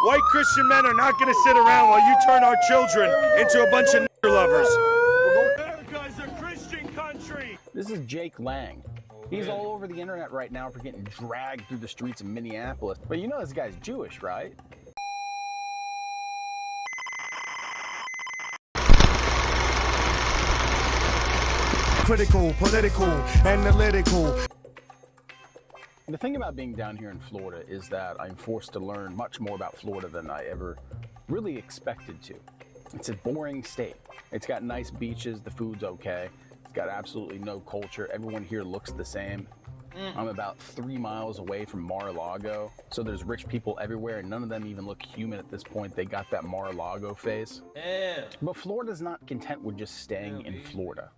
White Christian men are not going to sit around while you turn our children into a bunch of nigger lovers. America is a Christian country. This is Jake Lang. He's all over the internet right now for getting dragged through the streets of Minneapolis. But you know this guy's Jewish, right? Critical, political, analytical. The thing about being down here in Florida is that I'm forced to learn much more about Florida than I ever really expected to. It's a boring state. It's got nice beaches, the food's okay. It's got absolutely no culture. Everyone here looks the same. I'm about 3 miles away from Mar-a-Lago, so there's rich people everywhere, and none of them even look human at this point. They got that Mar-a-Lago face. But Florida's not content with just staying in Florida.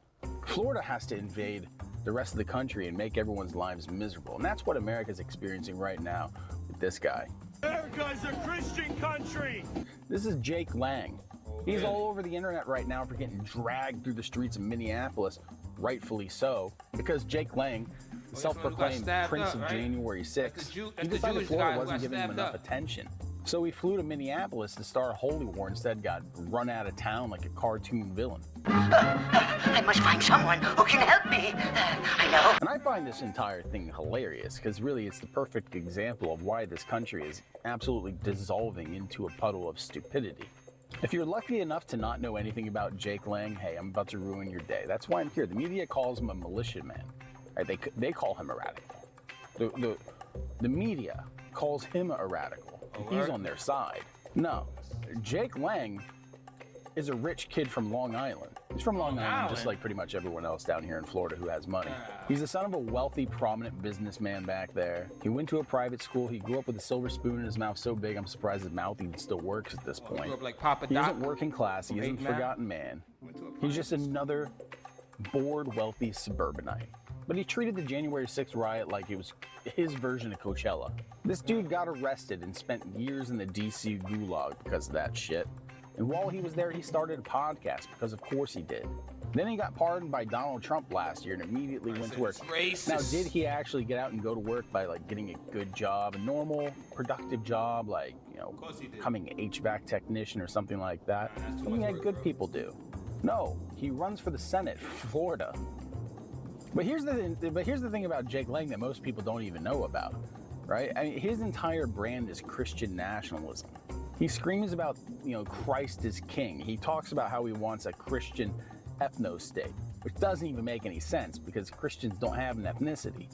Florida has to invade the rest of the country and make everyone's lives miserable, and that's what America's experiencing right now with this guy. America is a Christian country. This is Jake Lang. He's all over the internet right now for getting dragged through the streets of Minneapolis, rightfully so, because Jake Lang, the self-proclaimed Prince of January 6th, he decided Florida wasn't giving him enough attention. So he flew to Minneapolis to star Holy War, instead got run out of town like a cartoon villain. I must find someone who can help me. I know. And I find this entire thing hilarious, because really it's the perfect example of why this country is absolutely dissolving into a puddle of stupidity. If you're lucky enough to not know anything about Jake Lang, hey, I'm about to ruin your day. That's why I'm here. The media calls him a militiaman. Right? They call him a radical. The media calls him a radical. He's on their side. No, Jake Lang is a rich kid from Long Island. He's from Long Island, just like pretty much everyone else down here in Florida who has money. He's the son of a wealthy, prominent businessman back there. He went to a private school. He grew up with a silver spoon in his mouth so big, I'm surprised his mouth even still works at this point. He isn't working class. He isn't a forgotten man. He's just another bored, wealthy suburbanite. But he treated the January 6th riot like it was his version of Coachella. This dude got arrested and spent years in the DC gulag because of that shit. And while he was there, he started a podcast, because of course he did. Then he got pardoned by Donald Trump last year and immediately went to work. Now, did he actually get out and go to work by like getting a good job, a normal, productive job, like, you know, becoming an HVAC technician or something like that? Something that good people do. No, he runs for the Senate for Florida. But here's the thing about Jake Lang that most people don't even know about, right? I mean, his entire brand is Christian nationalism. He screams about, you know, Christ is king. He talks about how he wants a Christian ethno-state, which doesn't even make any sense because Christians don't have an ethnicity.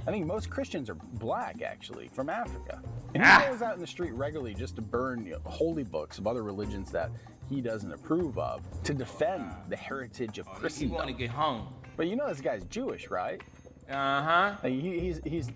I think most Christians are black, actually, from Africa. And he goes out in the street regularly just to burn, you know, holy books of other religions that he doesn't approve of, to defend the heritage of Christendom. You want to get hung. But you know this guy's Jewish, right? Like he's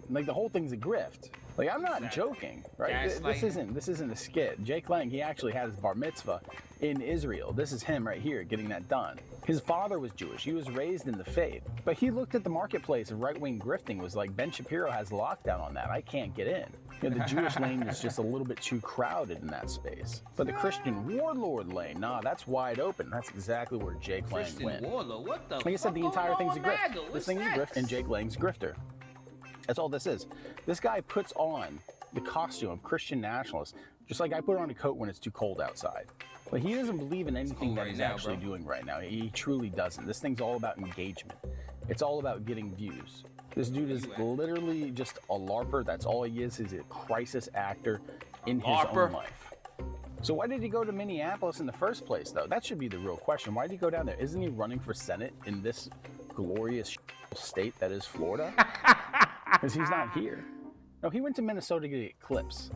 like, the whole thing's a grift. Like, I'm not joking, right? This isn't a skit. Jake Lang, he actually had his Bar Mitzvah in Israel. This is him right here getting that done. His father was Jewish. He was raised in the faith. But he looked at the marketplace of right-wing grifting, was like, Ben Shapiro has lockdown on that. I can't get in. You know, the Jewish lane is just a little bit too crowded in that space. But the Christian warlord lane, nah, that's wide open. That's exactly where Jake Lang went. Warlord, what the like I said, the entire thing's a grift. This thing's a grift, and Jake Lang's a grifter. That's all this is. This guy puts on the costume of Christian nationalist, just like I put on a coat when it's too cold outside. But he doesn't believe in anything that he's actually doing right now. He truly doesn't. This thing's all about engagement. It's all about getting views. This dude is literally just a LARPer. That's all he is. He's a crisis actor in his own life. So why did he go to Minneapolis in the first place, though? That should be the real question. Why did he go down there? Isn't he running for Senate in this glorious state that is Florida? Because he's not here. No, he went to Minnesota to get clips,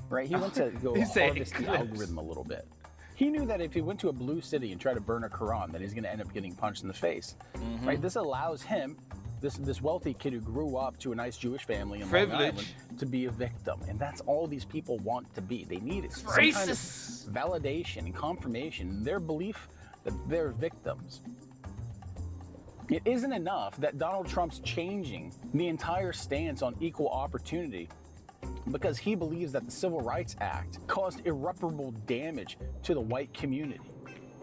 right? He went to go harvest the algorithm a little bit. He knew that if he went to a blue city and tried to burn a Quran, that he's going to end up getting punched in the face, right? This allows him, this wealthy kid who grew up to a nice Jewish family in Long Island, to be a victim. And that's all these people want to be. They need it. Some kind of validation and confirmation in their belief that they're victims. It isn't enough that Donald Trump's changing the entire stance on equal opportunity because he believes that the Civil Rights Act caused irreparable damage to the white community.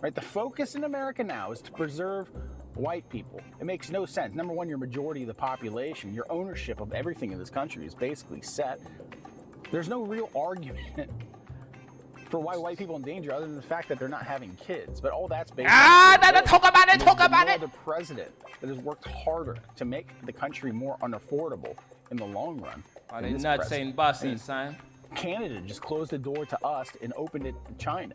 Right? The focus in America now is to preserve white people. It makes no sense. Number one, you're majority of the population. Your ownership of everything in this country is basically set There's no real argument for why white people are in danger other than the fact that they're not having kids. But all that's based on talk about it, talk about it. The president that has worked harder to make the country more unaffordable in the long run. Why they nuts ain't busting, son? Canada just closed the door to us and opened it to China.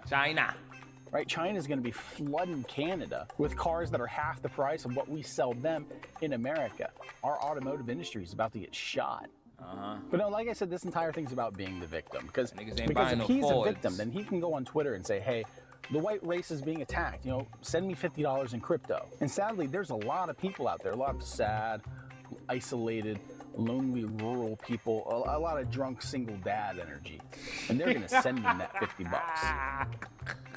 Right? China's going to be flooding Canada with cars that are half the price of what we sell them in America. Our automotive industry is about to get shot. But no, like I said, this entire thing's about being the victim. Because if he's a victim, then he can go on Twitter and say, hey, the white race is being attacked. You know, send me $50 in crypto. And sadly, there's a lot of people out there, a lot of sad, isolated, lonely rural people, a lot of drunk single dad energy, and they're gonna send them that $50.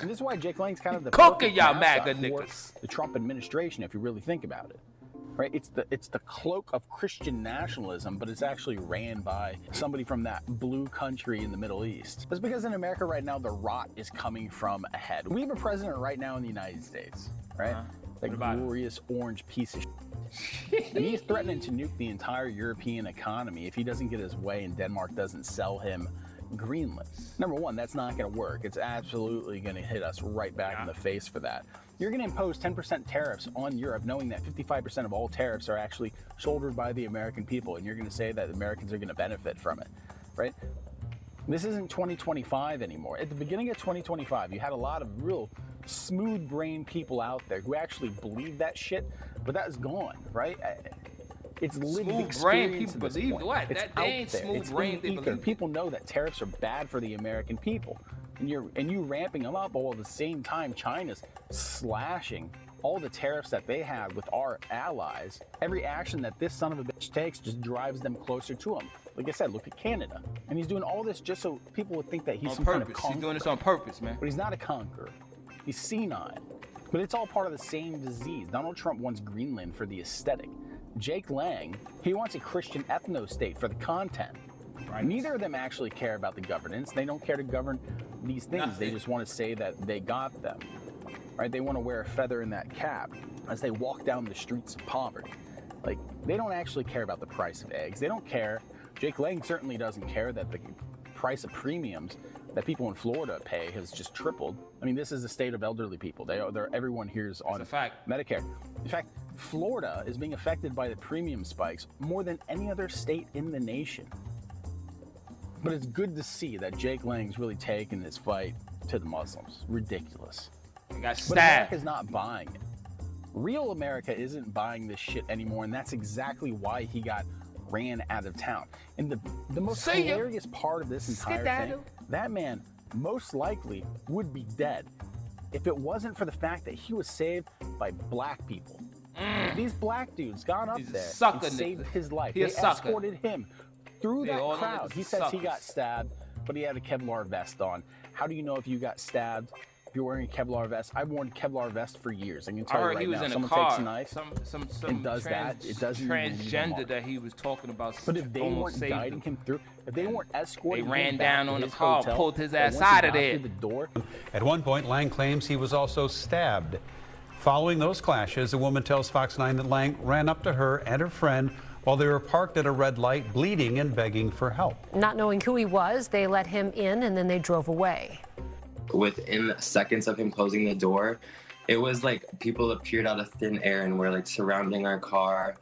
And this is why Jake Lang's kind of the cooking y'all MAGA for niggas. The Trump administration, if you really think about it, right? It's the cloak of Christian nationalism, but it's actually ran by somebody from that blue country in the Middle East. That's because in America right now, the rot is coming from ahead. We have a president right now in the United States, right? That glorious orange piece of shit. And he's threatening to nuke the entire European economy if he doesn't get his way and Denmark doesn't sell him Greenland. Number one, that's not going to work. It's absolutely going to hit us right back in the face for that. You're going to impose 10% tariffs on Europe, knowing that 55% of all tariffs are actually shouldered by the American people, and you're going to say that Americans are going to benefit from it, right? This isn't 2025 anymore. At the beginning of 2025, you had a lot of real smooth-brained people out there who actually believe that shit, but that's gone, right? It's lived experience. People believe what? It's That ain't smooth-brained. People know that tariffs are bad for the American people, and you ramping them up all at the same time. China's slashing all the tariffs that they have with our allies. Every action that this son of a bitch takes just drives them closer to him. Like I said, look at Canada. And he's doing all this just so people would think that he's some kind of conqueror. He's doing this on purpose, man. But he's not a conqueror. He's senile. But it's all part of the same disease. Donald Trump wants Greenland for the aesthetic. Jake Lang, he wants a Christian ethno-state for the content. Right. Neither of them actually care about the governance. They don't care to govern these things. Nothing. They just want to say that they got them. Right? They want to wear a feather in that cap as they walk down the streets of poverty. Like, they don't actually care about the price of eggs. They don't care. Jake Lang certainly doesn't care that the price of premiums that people in Florida pay has just tripled. I mean, this is the state of elderly people. Everyone here is on Medicare. In fact, Florida is being affected by the premium spikes more than any other state in the nation. But it's good to see that Jake Lang's really taking this fight to the Muslims. Ridiculous. He got stabbed. But America's not buying it. Real America isn't buying this shit anymore, and that's exactly why he got ran out of town. And the most hilarious part of this entire thing, that man most likely would be dead if it wasn't for the fact that he was saved by black people. These black dudes got up there and saved his life. They escorted him through that crowd. He says he got stabbed, but he had a Kevlar vest on. How do you know if you got stabbed? If you're wearing a Kevlar vest, I've worn Kevlar vest for years. I can tell you right now, someone takes a knife and does that. It doesn't transgender that he was talking about. But if they weren't guiding him through, if they weren't escorting him, they ran down on the car, pulled his ass out of there. At one point, Lang claims he was also stabbed. Following those clashes, a woman tells Fox 9 that Lang ran up to her and her friend while they were parked at a red light, bleeding and begging for help. Not knowing who he was, they let him in and then they drove away. Within seconds of him closing the door, it was like people appeared out of thin air and were like surrounding our car.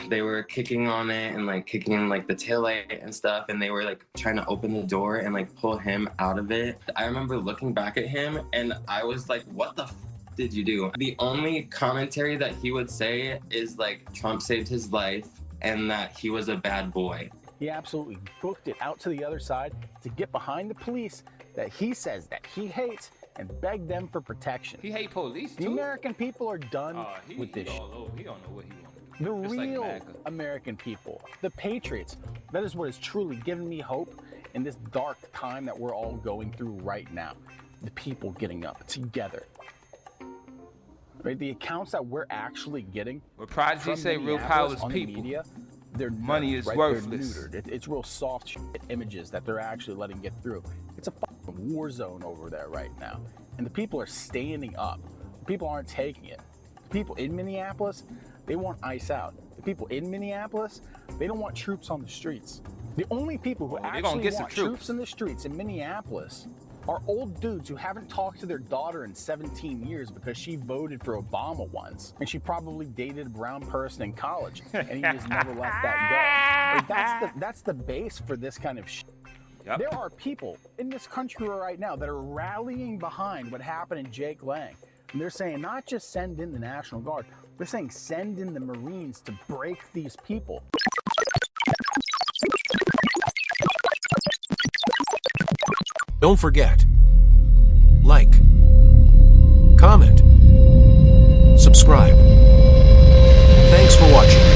They were kicking on it and like kicking in like the taillight and stuff, and they were like trying to open the door and like pull him out of it. I remember looking back at him and I was like, what the did you do? The only commentary that he would say is like Trump saved his life and that he was a bad boy. He absolutely booked it out to the other side to get behind the police that he says that he hates and beg them for protection. He hate police too? The American people are done with this shit. He don't know what he wants. The real American people, the patriots, that is what has truly given me hope in this dark time that we're all going through right now. The people getting up together. Right? The accounts that we're actually getting. What Prodigy say, real power is people. Media, their money is worthless. It's real soft shit images that they're actually letting get through. It's a fucking war zone over there right now. And the people are standing up. The people aren't taking it. The people in Minneapolis, they want ICE out. The people in Minneapolis, they don't want troops on the streets. The only people who they're gonna actually get some want troops. troops in the streets in Minneapolis are old dudes who haven't talked to their daughter in 17 years because she voted for Obama once, and she probably dated a brown person in college, and he just never let that go. Like, that's the base for this kind of shit. Yep. There are people in this country right now that are rallying behind what happened in Jake Lang. And they're saying not just send in the National Guard, they're saying send in the Marines to break these people. Don't forget, like, comment, subscribe. Thanks for watching.